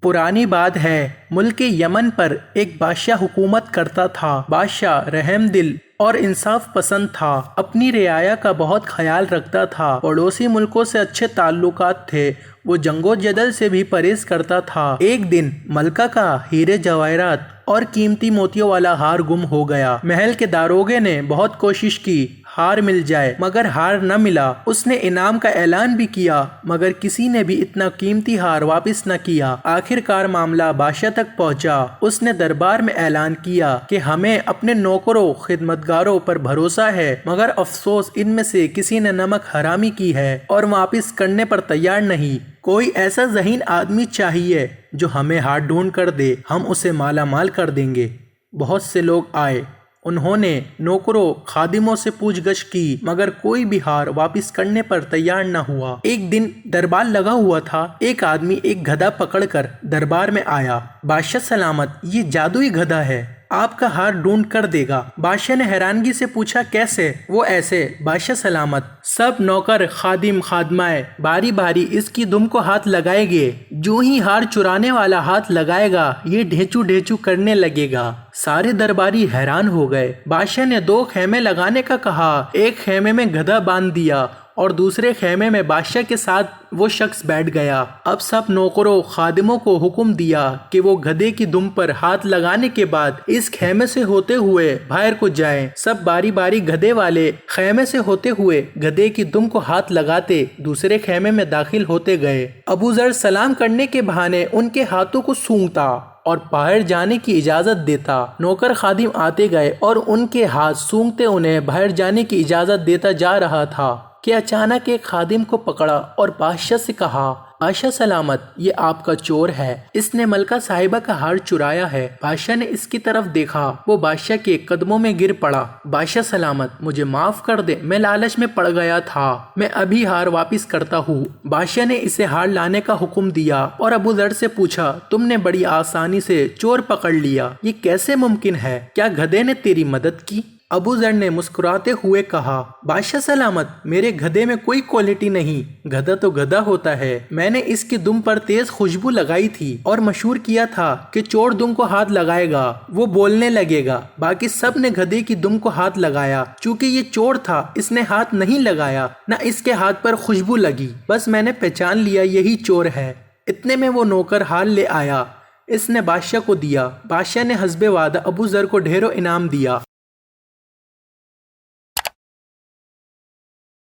پرانی بات ہے، ملک یمن پر ایک بادشاہ حکومت کرتا تھا۔ بادشاہ رحم دل اور انصاف پسند تھا، اپنی رعایا کا بہت خیال رکھتا تھا، پڑوسی ملکوں سے اچھے تعلقات تھے، وہ جنگ و جدل سے بھی پرہیز کرتا تھا۔ ایک دن ملکہ کا ہیرے جواہرات اور قیمتی موتیوں والا ہار گم ہو گیا۔ محل کے داروغے نے بہت کوشش کی ہار مل جائے، مگر ہار نہ ملا۔ اس نے انعام کا اعلان بھی کیا، مگر کسی نے بھی اتنا قیمتی ہار واپس نہ کیا۔ آخر کار معاملہ بادشاہ تک پہنچا۔ اس نے دربار میں اعلان کیا کہ ہمیں اپنے نوکروں خدمتگاروں پر بھروسہ ہے، مگر افسوس ان میں سے کسی نے نمک حرامی کی ہے اور واپس کرنے پر تیار نہیں۔ کوئی ایسا ذہین آدمی چاہیے جو ہمیں ہار ڈھونڈ کر دے، ہم اسے مالا مال کر دیں گے۔ بہت سے لوگ آئے، انہوں نے نوکروں خادموں سے پوچھ گچھ کی، مگر کوئی بھی ہار واپس کرنے پر تیار نہ ہوا۔ ایک دن دربار لگا ہوا تھا، ایک آدمی ایک گدھا پکڑ کر دربار میں آیا۔ بادشاہ سلامت، یہ جادوئی گدھا ہے، آپ کا ہار ڈھونڈ کر دے گا۔ بادشاہ نے حیرانگی سے پوچھا، کیسے؟ وہ ایسے، بادشاہ سلامت، سب نوکر خادم خادمائے باری باری اس کی دم کو ہاتھ لگائے گے، جو ہی ہار چرانے والا ہاتھ لگائے گا یہ ڈھیچو ڈھیچو کرنے لگے گا۔ سارے درباری حیران ہو گئے۔ بادشاہ نے 2 خیمے لگانے کا کہا، ایک خیمے میں گدھا باندھ دیا اور دوسرے خیمے میں بادشاہ کے ساتھ وہ شخص بیٹھ گیا۔ اب سب نوکروں خادموں کو حکم دیا کہ وہ گدھے کی دم پر ہاتھ لگانے کے بعد اس خیمے سے ہوتے ہوئے باہر کو جائیں۔ سب باری باری گدھے والے خیمے سے ہوتے ہوئے گدھے کی دم کو ہاتھ لگاتے دوسرے خیمے میں داخل ہوتے گئے۔ ابو ذر سلام کرنے کے بہانے ان کے ہاتھوں کو سونگھتا اور باہر جانے کی اجازت دیتا۔ نوکر خادم آتے گئے اور ان کے ہاتھ سونگھتے انہیں باہر جانے کی اجازت دیتا جا رہا تھا کہ اچانک ایک خادم کو پکڑا اور بادشاہ سے کہا، بادشاہ سلامت، یہ آپ کا چور ہے، اس نے ملکہ صاحبہ کا ہار چرایا ہے۔ بادشاہ نے اس کی طرف دیکھا، وہ بادشاہ کے قدموں میں گر پڑا۔ بادشاہ سلامت، مجھے معاف کر دے، میں لالچ میں پڑ گیا تھا، میں ابھی ہار واپس کرتا ہوں۔ بادشاہ نے اسے ہار لانے کا حکم دیا اور ابو ذر سے پوچھا، تم نے بڑی آسانی سے چور پکڑ لیا، یہ کیسے ممکن ہے؟ کیا گدھے نے تیری مدد کی؟ ابو ذر نے مسکراتے ہوئے کہا، بادشاہ سلامت، میرے گدھے میں کوئی کوالٹی نہیں، گدھا تو گدھا ہوتا ہے۔ میں نے اس کی دم پر تیز خوشبو لگائی تھی اور مشہور کیا تھا کہ چور دم کو ہاتھ لگائے گا وہ بولنے لگے گا۔ باقی سب نے گدھے کی دم کو ہاتھ لگایا، چونکہ یہ چور تھا اس نے ہاتھ نہیں لگایا، نہ اس کے ہاتھ پر خوشبو لگی، بس میں نے پہچان لیا یہی چور ہے۔ اتنے میں وہ نوکر ہار لے آیا، اس نے بادشاہ کو دیا۔ بادشاہ نے حسب وعدہ ابو ذر کو ڈھیروں انعام دیا۔